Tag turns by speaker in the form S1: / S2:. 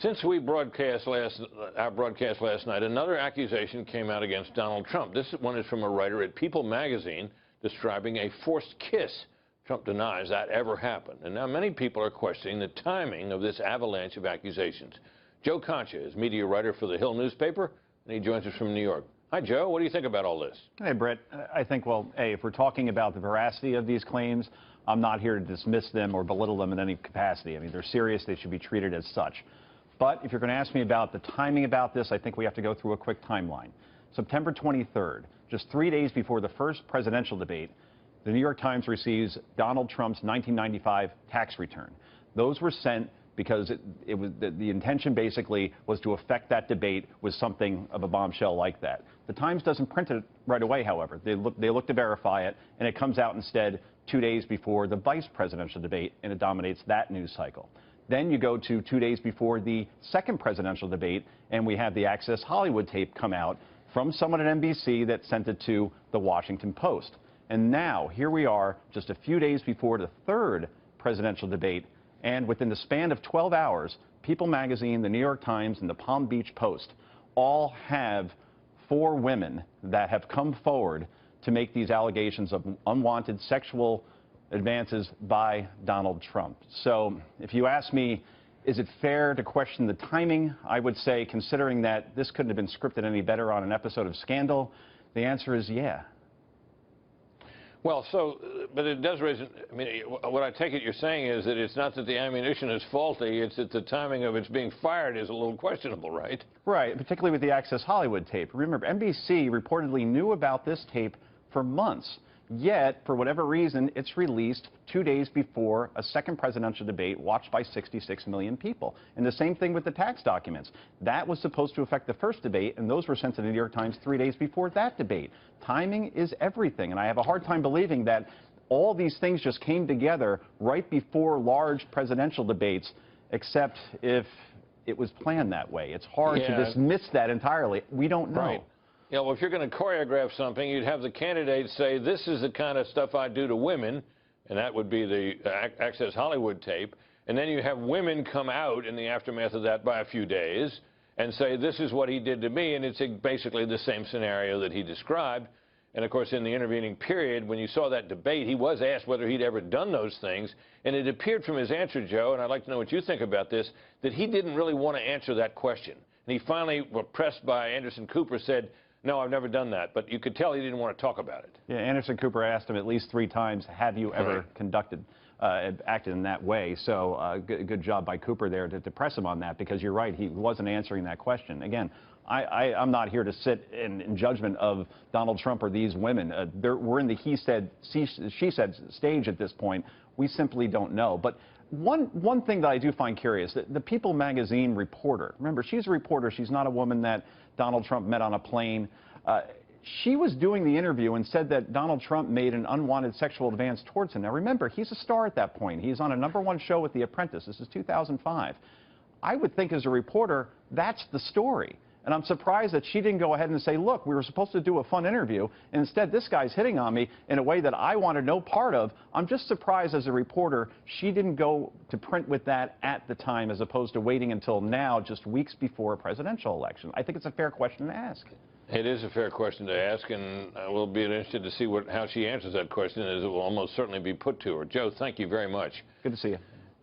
S1: Since we our broadcast last night, another accusation came out against Donald Trump. This one is from a writer at People magazine describing a forced kiss. Trump denies that ever happened. And now many people are questioning the timing of this avalanche of accusations. Joe Concha is media writer for the Hill newspaper, and he joins us from New York. Hi, Joe. What do you think about all this?
S2: Hey, Brett. I think, well, hey, if we're talking about the veracity of these claims, I'm not here to dismiss them or belittle them in any capacity. I mean, they're serious. They should be treated as such. But if you're going to ask me about the timing about this, I think we have to go through a quick timeline. September 23rd, just 3 days before the first presidential debate, the New York Times receives Donald Trump's 1995 tax return. Those were sent because the intention basically was to affect that debate with something of a bombshell like that. The Times doesn't print it right away, however. They look to verify it, and it comes out instead 2 days before the vice presidential debate, and it dominates that news cycle. Then you go to 2 days before the second presidential debate, and we have the Access Hollywood tape come out from someone at NBC that sent it to the Washington Post. And now, here we are, just a few days before the third presidential debate, and within the span of 12 hours, People magazine, the New York Times, and the Palm Beach Post all have 4 women that have come forward to make these allegations of unwanted sexual advances by Donald Trump. So if you ask me, is it fair to question the timing? I would say, considering that this couldn't have been scripted any better on an episode of Scandal, the answer is yeah.
S1: Well, but it does raise, I mean, what I take it you're saying is that it's not that the ammunition is faulty, it's that the timing of its being fired is a little questionable, right?
S2: Right, particularly with the Access Hollywood tape. Remember, NBC reportedly knew about this tape for months. Yet, for whatever reason, it's released 2 days before a second presidential debate watched by 66 million people. And the same thing with the tax documents. That was supposed to affect the first debate, and those were sent to the New York Times 3 days before that debate. Timing is everything, and I have a hard time believing that all these things just came together right before large presidential debates, except if it was planned that way. It's hard to dismiss that entirely. We don't know.
S1: Right. Yeah, well, if you're going to choreograph something, you'd have the candidates say, this is the kind of stuff I do to women, and that would be the Access Hollywood tape. And then you have women come out in the aftermath of that by a few days and say, this is what he did to me, and it's basically the same scenario that he described. And, of course, in the intervening period, when you saw that debate, he was asked whether he'd ever done those things, and it appeared from his answer, Joe, and I'd like to know what you think about this, that he didn't really want to answer that question. And he finally, pressed by Anderson Cooper, said, no, I've never done that. But you could tell he didn't want to talk about it. Yeah,
S2: Anderson Cooper asked him at least 3 times, have you ever acted in that way? So good job by Cooper there to press him on that, because you're right, he wasn't answering that question. Again, I'm not here to sit in judgment of Donald Trump or these women. We're in the he said, she said stage at this point. We simply don't know. But one thing that I do find curious, the People magazine reporter, remember, she's a reporter. She's not a woman that Donald Trump met on a plane. She was doing the interview and said that Donald Trump made an unwanted sexual advance towards him. Now, remember, he's a star at that point. He's on a #1 show with The Apprentice. This is 2005. I would think as a reporter, that's the story. And I'm surprised that she didn't go ahead and say, look, we were supposed to do a fun interview, and instead this guy's hitting on me in a way that I wanted no part of. I'm just surprised as a reporter she didn't go to print with that at the time, as opposed to waiting until now, just weeks before a presidential election. I think it's a fair question to ask.
S1: It is a fair question to ask, and we'll be interested to see how she answers that question, as it will almost certainly be put to her. Joe, thank you very much.
S2: Good to see you.